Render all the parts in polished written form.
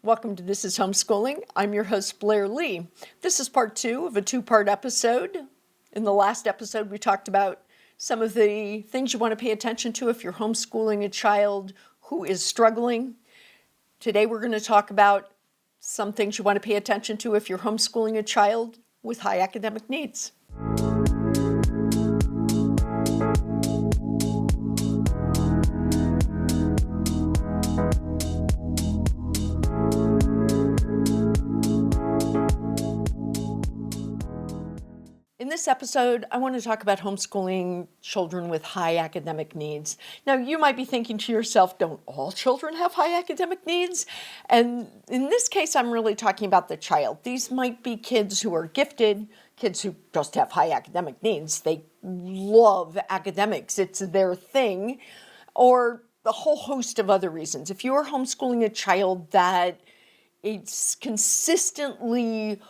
Welcome to This Is Homeschooling. I'm your host, Blair Lee. This is part 2 of a 2-part episode. In the last episode, we talked about some of the things you want to pay attention to if you're homeschooling a child who is struggling. Today, we're going to talk about some things you want to pay attention to if you're homeschooling a child with high academic needs. In this episode, I want to talk about homeschooling children with high academic needs. Now, you might be thinking to yourself, don't all children have high academic needs? And in this case, I'm really talking about the child. These might be kids who are gifted, kids who just have high academic needs. They love academics. It's their thing, or a whole host of other reasons. If you are homeschooling a child that is consistently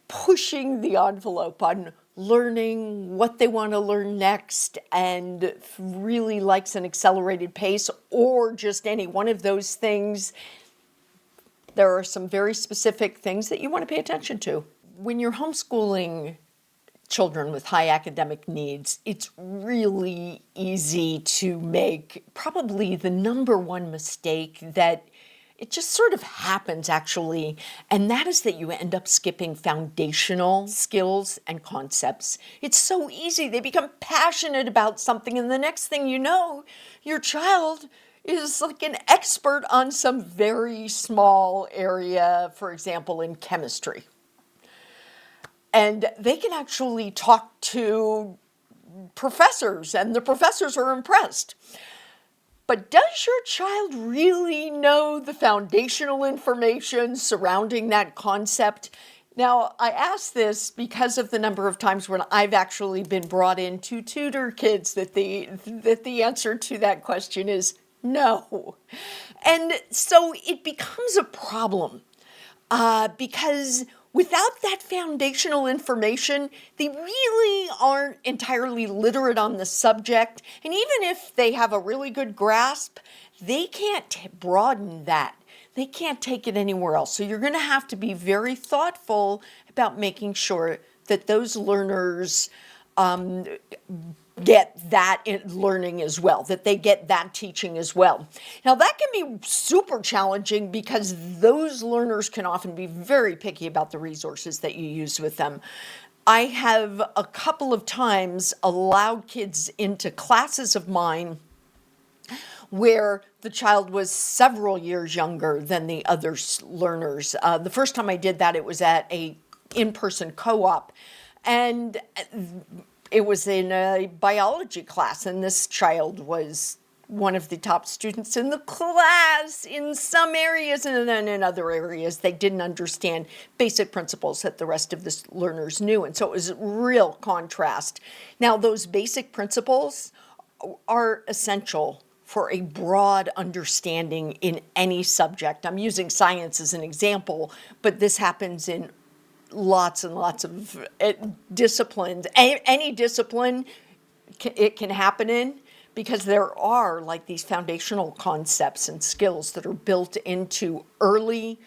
pushing the envelope on learning what they want to learn next and really likes an accelerated pace, or just any one of those things, there are some very specific things that you want to pay attention to. When you're homeschooling children with high academic needs, it's really easy to make probably the number one mistake that it just sort of happens, actually, and that is that you end up skipping foundational skills and concepts. It's so easy. They become passionate about something, and the next thing you know, your child is like an expert on some very small area, for example, in chemistry. And they can actually talk to professors, and the professors are impressed. But does your child really know the foundational information surrounding that concept? Now, I ask this because of the number of times when I've actually been brought in to tutor kids that the answer to that question is no. And so it becomes a problem because without that foundational information, they really aren't entirely literate on the subject. And even if they have a really good grasp, they can't broaden that. They can't take it anywhere else. So you're going to have to be very thoughtful about making sure that those learners get that learning as well, that they get that teaching as well. Now, that can be super challenging because those learners can often be very picky about the resources that you use with them. I have a couple of times allowed kids into classes of mine where the child was several years younger than the other learners. The first time I did that, it was at a in-person co-op, and it was in a biology class, and this child was one of the top students in the class in some areas, and then in other areas they didn't understand basic principles that the rest of the learners knew. And so it was a real contrast. Now, those basic principles are essential for a broad understanding in any subject. I'm using science as an example, but this happens in lots and lots of disciplines. Any discipline it can happen in, because there are like these foundational concepts and skills that are built into early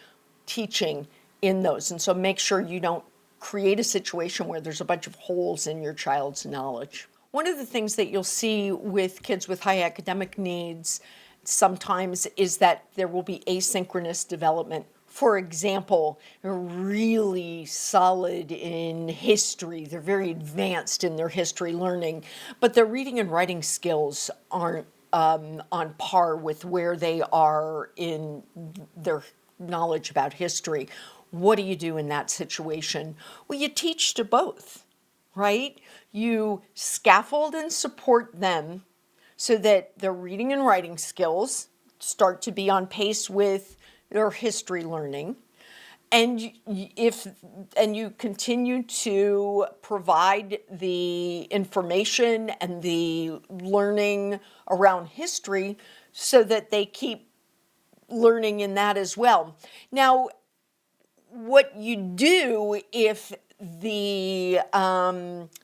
teaching in those. And so make sure you don't create a situation where there's a bunch of holes in your child's knowledge. One of the things that you'll see with kids with high academic needs sometimes is that there will be asynchronous development. For example, they're really solid in history. They're very advanced in their history learning, but their reading and writing skills aren't on par with where they are in their knowledge about history. What do you do in that situation? Well, you teach to both, right? You scaffold and support them so that their reading and writing skills start to be on pace with their history learning, and you continue to provide the information and the learning around history so that they keep learning in that as well. Now, what you do if the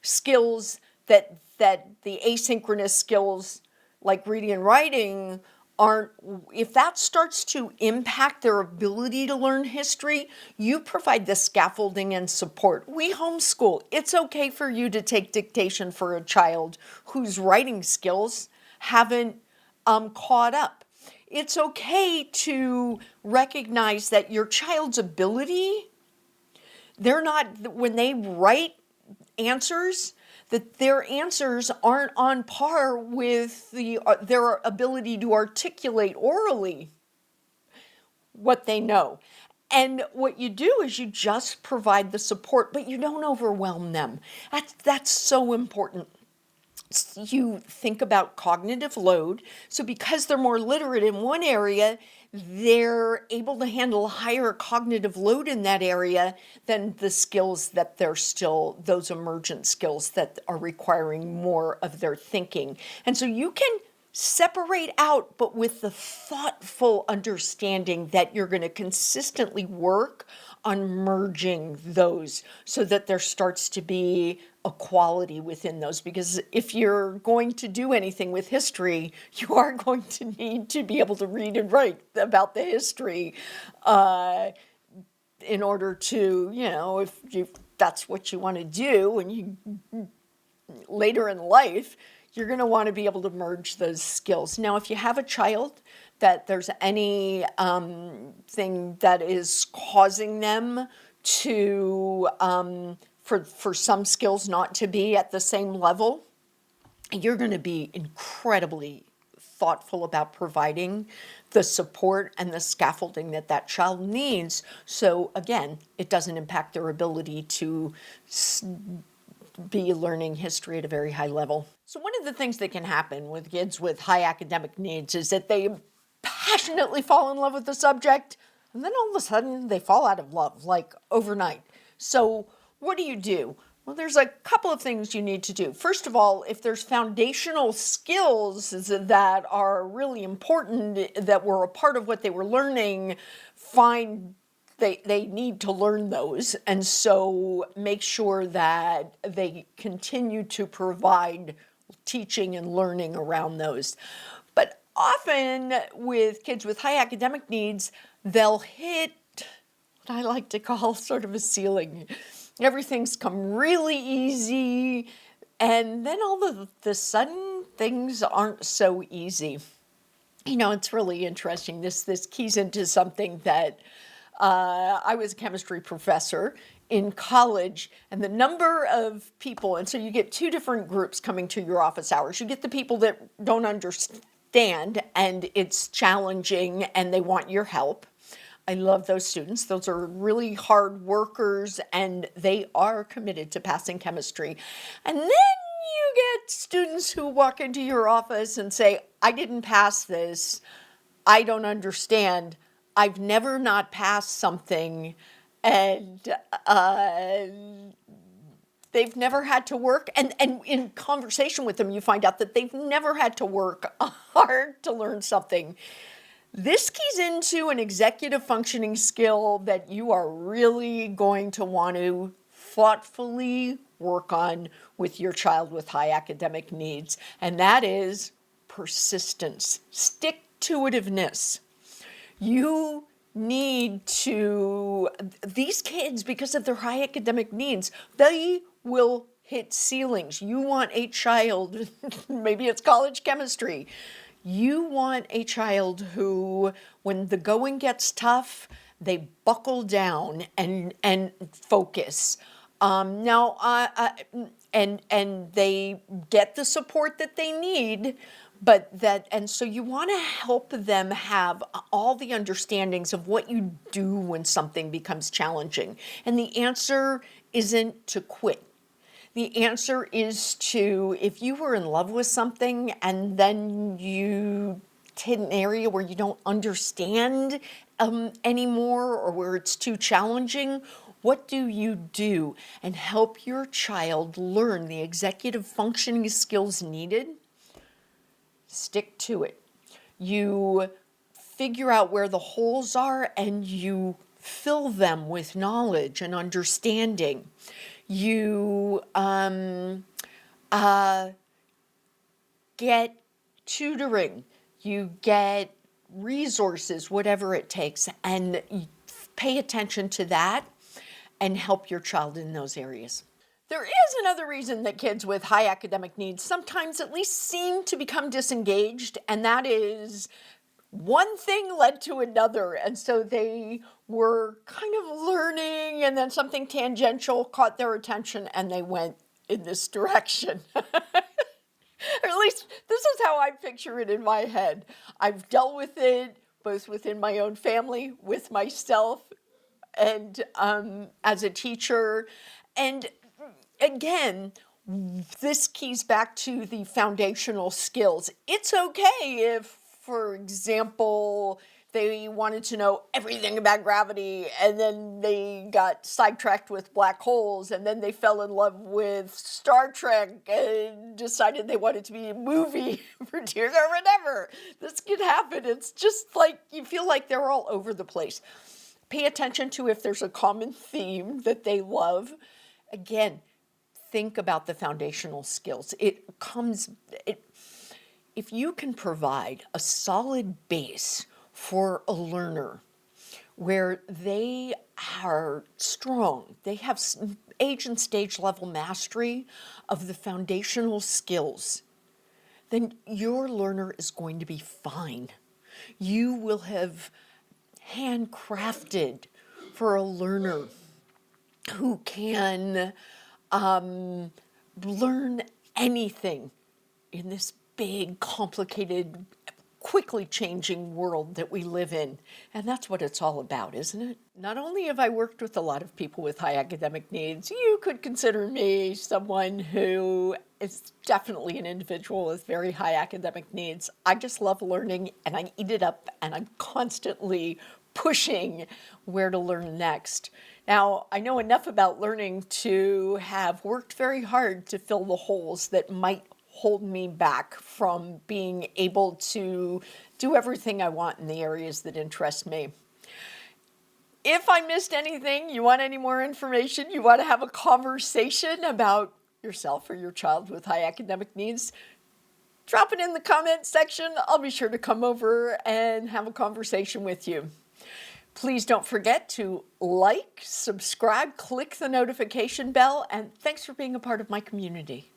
skills that the asynchronous skills like reading and writing aren't, if that starts to impact their ability to learn history, you provide the scaffolding and support. We homeschool. It's okay for you to take dictation for a child whose writing skills haven't caught up. It's okay to recognize that your child's ability, they're not, when they write answers, that their answers aren't on par with their ability to articulate orally what they know. And what you do is you just provide the support, but you don't overwhelm them. That's so important. You think about cognitive load. So because they're more literate in one area, they're able to handle a higher cognitive load in that area than the skills that they're still, those emergent skills that are requiring more of their thinking. And so you can separate out, but with the thoughtful understanding that you're going to consistently work on merging those so that there starts to be equality within those. Because if you're going to do anything with history, you are going to need to be able to read and write about the history in order to, if that's what you want to do, and you later in life, you're going to want to be able to merge those skills. Now, if you have a child that there's any thing that is causing them to, for some skills not to be at the same level, you're going to be incredibly thoughtful about providing the support and the scaffolding that that child needs. So again, it doesn't impact their ability to be learning history at a very high level. So one of the things that can happen with kids with high academic needs is that they passionately fall in love with the subject, and then all of a sudden they fall out of love, like overnight. So what do? Well, there's a couple of things you need to do. First of all, if there's foundational skills that are really important, that were a part of what they were learning, they need to learn those. And so make sure that they continue to provide teaching and learning around those. But often with kids with high academic needs, they'll hit what I like to call sort of a ceiling. Everything's come really easy, and then all of a sudden things aren't so easy. It's really interesting. This keys into something that I was a chemistry professor in college, and the number of people, and so you get two different groups coming to your office hours. You get the people that don't understand, and it's challenging, and they want your help. I love those students. Those are really hard workers, and they are committed to passing chemistry. And then you get students who walk into your office and say, I didn't pass this. I don't understand. I've never not passed something, and they've never had to work. And in conversation with them, you find out that they've never had to work hard to learn something. This keys into an executive functioning skill that you are really going to want to thoughtfully work on with your child with high academic needs, and that is persistence, stick-to-itiveness. You need to, these kids, because of their high academic needs, they will hit ceilings. You want a child, maybe it's college chemistry, you want a child who, when the going gets tough, they buckle down and focus. And they get the support that they need, and so you want to help them have all the understandings of what you do when something becomes challenging. And the answer isn't to quit. The answer is to, if you were in love with something and then you hit an area where you don't understand anymore, or where it's too challenging, what do? And help your child learn the executive functioning skills needed. Stick to it. You figure out where the holes are and you fill them with knowledge and understanding. You get tutoring. You get resources, whatever it takes, and pay attention to that and help your child in those areas. There is another reason that kids with high academic needs sometimes at least seem to become disengaged, and that is one thing led to another. And so they were kind of learning, and then something tangential caught their attention, and they went in this direction. Or at least this is how I picture it in my head. I've dealt with it both within my own family, with myself, and as a teacher. And again, this keys back to the foundational skills. It's okay if, for example, they wanted to know everything about gravity, and then they got sidetracked with black holes, and then they fell in love with Star Trek and decided they wanted to be a movie producer or whatever. This could happen. It's just like you feel like they're all over the place. Pay attention to if there's a common theme that they love. Again, think about the foundational skills. If you can provide a solid base for a learner where they are strong, they have age and stage level mastery of the foundational skills, then your learner is going to be fine. You will have handcrafted for a learner who can learn anything in this big, complicated, quickly changing world that we live in. And that's what it's all about, isn't it? Not only have I worked with a lot of people with high academic needs, you could consider me someone who is definitely an individual with very high academic needs. I just love learning, and I eat it up, and I'm constantly pushing where to learn next. Now, I know enough about learning to have worked very hard to fill the holes that might hold me back from being able to do everything I want in the areas that interest me. If I missed anything, you want any more information, you want to have a conversation about yourself or your child with high academic needs, drop it in the comment section. I'll be sure to come over and have a conversation with you. Please don't forget to like, subscribe, click the notification bell, and thanks for being a part of my community.